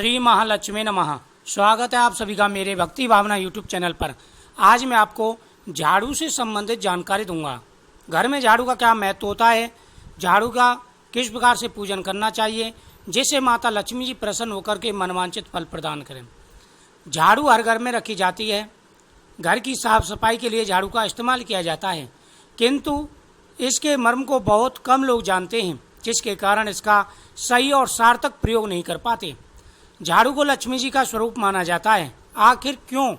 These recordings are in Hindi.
श्री महालक्ष्मी नमः। स्वागत है आप सभी का मेरे भक्ति भावना यूट्यूब चैनल पर। आज मैं आपको झाड़ू से संबंधित जानकारी दूंगा। घर में झाड़ू का क्या महत्व होता है, झाड़ू का किस प्रकार से पूजन करना चाहिए जिससे माता लक्ष्मी जी प्रसन्न होकर के मनवांछित फल प्रदान करें। झाड़ू हर घर में रखी जाती है। घर की साफ सफाई के लिए झाड़ू का इस्तेमाल किया जाता है, किंतु इसके मर्म को बहुत कम लोग जानते हैं, जिसके कारण इसका सही और सार्थक प्रयोग नहीं कर पाते। झाड़ू को लक्ष्मी जी का स्वरूप माना जाता है। आखिर क्यों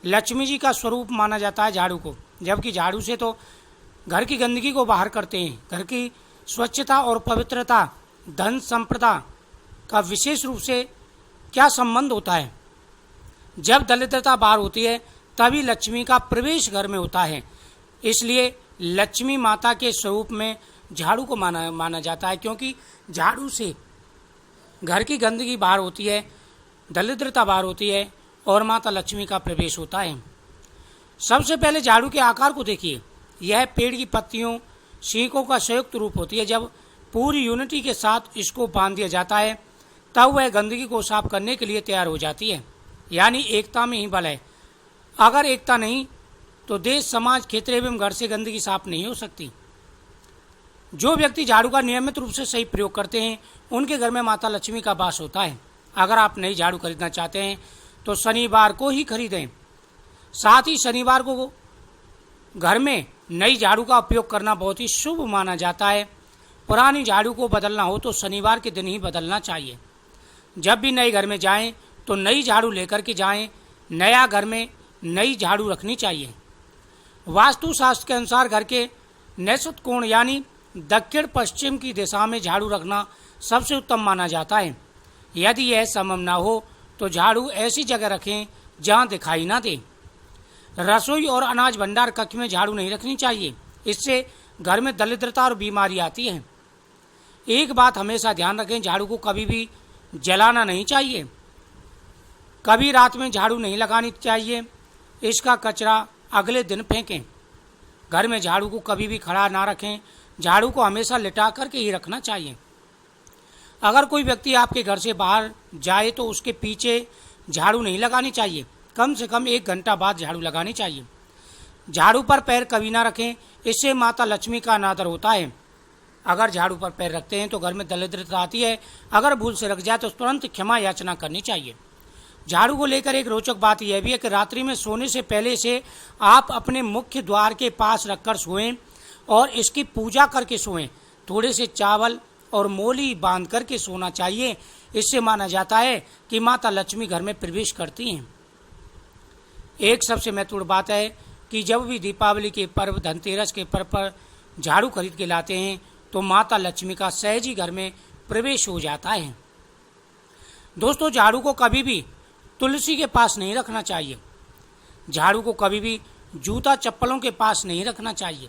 लक्ष्मी जी का स्वरूप माना जाता है झाड़ू को, जबकि झाड़ू से तो घर की गंदगी को बाहर करते हैं। घर की स्वच्छता और पवित्रता, धन संपदा का विशेष रूप से क्या संबंध होता है। जब दरिद्रता बाहर होती है तभी लक्ष्मी का प्रवेश घर में होता है। इसलिए लक्ष्मी माता के स्वरूप में झाड़ू को माना जाता है, क्योंकि झाड़ू से घर की गंदगी बाहर होती है, दरिद्रता बाहर होती है और माता लक्ष्मी का प्रवेश होता है। सबसे पहले झाड़ू के आकार को देखिए। यह पेड़ की पत्तियों, शीखों का संयुक्त रूप होती है। जब पूरी यूनिटी के साथ इसको बांध दिया जाता है तब वह गंदगी को साफ करने के लिए तैयार हो जाती है। यानी एकता में ही बल है। अगर एकता नहीं तो देश, समाज, क्षेत्र एवं घर से गंदगी साफ नहीं हो सकती। जो व्यक्ति झाड़ू का नियमित रूप से सही प्रयोग करते हैं उनके घर में माता लक्ष्मी का वास होता है। अगर आप नई झाड़ू खरीदना चाहते हैं तो शनिवार को ही खरीदें। साथ ही शनिवार को घर में नई झाड़ू का उपयोग करना बहुत ही शुभ माना जाता है। पुरानी झाड़ू को बदलना हो तो शनिवार के दिन ही बदलना चाहिए। जब भी नए घर में जाएं तो नई झाड़ू लेकर के जाएं। नया घर में नई झाड़ू रखनी चाहिए। वास्तुशास्त्र के अनुसार घर के नैसत कोण यानी दक्षिण पश्चिम की दिशा में झाड़ू रखना सबसे उत्तम माना जाता है। यदि यह संभव न हो तो झाड़ू ऐसी जगह रखें जहां दिखाई ना दे। रसोई और अनाज भंडार कक्ष में झाड़ू नहीं रखनी चाहिए। इससे घर में दरिद्रता और बीमारी आती है। एक बात हमेशा ध्यान रखें, झाड़ू को कभी भी जलाना नहीं चाहिए। कभी रात में झाड़ू नहीं लगानी चाहिए। इसका कचरा अगले दिन फेंकें। घर में झाड़ू को कभी भी खड़ा ना रखें। झाड़ू को हमेशा लिटा करके ही रखना चाहिए। अगर कोई व्यक्ति आपके घर से बाहर जाए तो उसके पीछे झाड़ू नहीं लगानी चाहिए। कम से कम 1 घंटा बाद झाड़ू लगानी चाहिए। झाड़ू पर पैर कभी ना रखें, इससे माता लक्ष्मी का अनादर होता है। अगर झाड़ू पर पैर रखते हैं तो घर में दरिद्रता आती है। अगर भूल से रख जाए तो तुरंत क्षमा याचना करनी चाहिए। झाड़ू को लेकर एक रोचक बात यह भी है कि रात्रि में सोने से पहले इसे आप अपने मुख्य द्वार के पास रखकर सोएं और इसकी पूजा करके सोएं। थोड़े से चावल और मोली बांध करके सोना चाहिए। इससे माना जाता है कि माता लक्ष्मी घर में प्रवेश करती हैं। एक सबसे महत्वपूर्ण बात है कि जब भी दीपावली के पर्व, धनतेरस के पर्व पर झाड़ू खरीद के लाते हैं तो माता लक्ष्मी का सहज ही घर में प्रवेश हो जाता है। दोस्तों, झाड़ू को कभी भी तुलसी के पास नहीं रखना चाहिए। झाड़ू को कभी भी जूता चप्पलों के पास नहीं रखना चाहिए।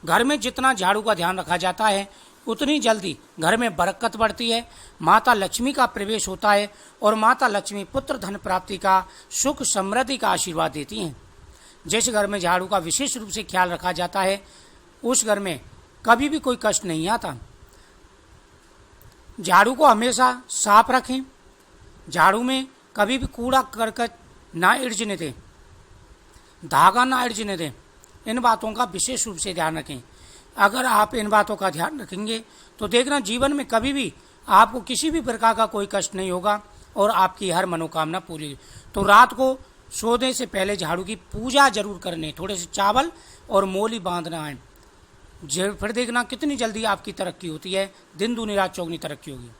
घर में जितना झाड़ू का ध्यान रखा जाता है उतनी जल्दी घर में बरकत बढ़ती है, माता लक्ष्मी का प्रवेश होता है और माता लक्ष्मी पुत्र धन प्राप्ति का, सुख समृद्धि का आशीर्वाद देती हैं। जिस घर में झाड़ू का विशेष रूप से ख्याल रखा जाता है उस घर में कभी भी कोई कष्ट नहीं आता। झाड़ू को हमेशा साफ रखें। झाड़ू में कभी भी कूड़ा करकट ना इर्जने दें, धागा ना इर्जने दें। इन बातों का विशेष रूप से ध्यान रखें। अगर आप इन बातों का ध्यान रखेंगे तो देखना जीवन में कभी भी आपको किसी भी प्रकार का कोई कष्ट नहीं होगा और आपकी हर मनोकामना पूरी। तो रात को सोने से पहले झाड़ू की पूजा जरूर करने, थोड़े से चावल और मोली बांधना है। फिर देखना कितनी जल्दी आपकी तरक्की होती है। दिन दूनी रात चौगुनी तरक्की होगी।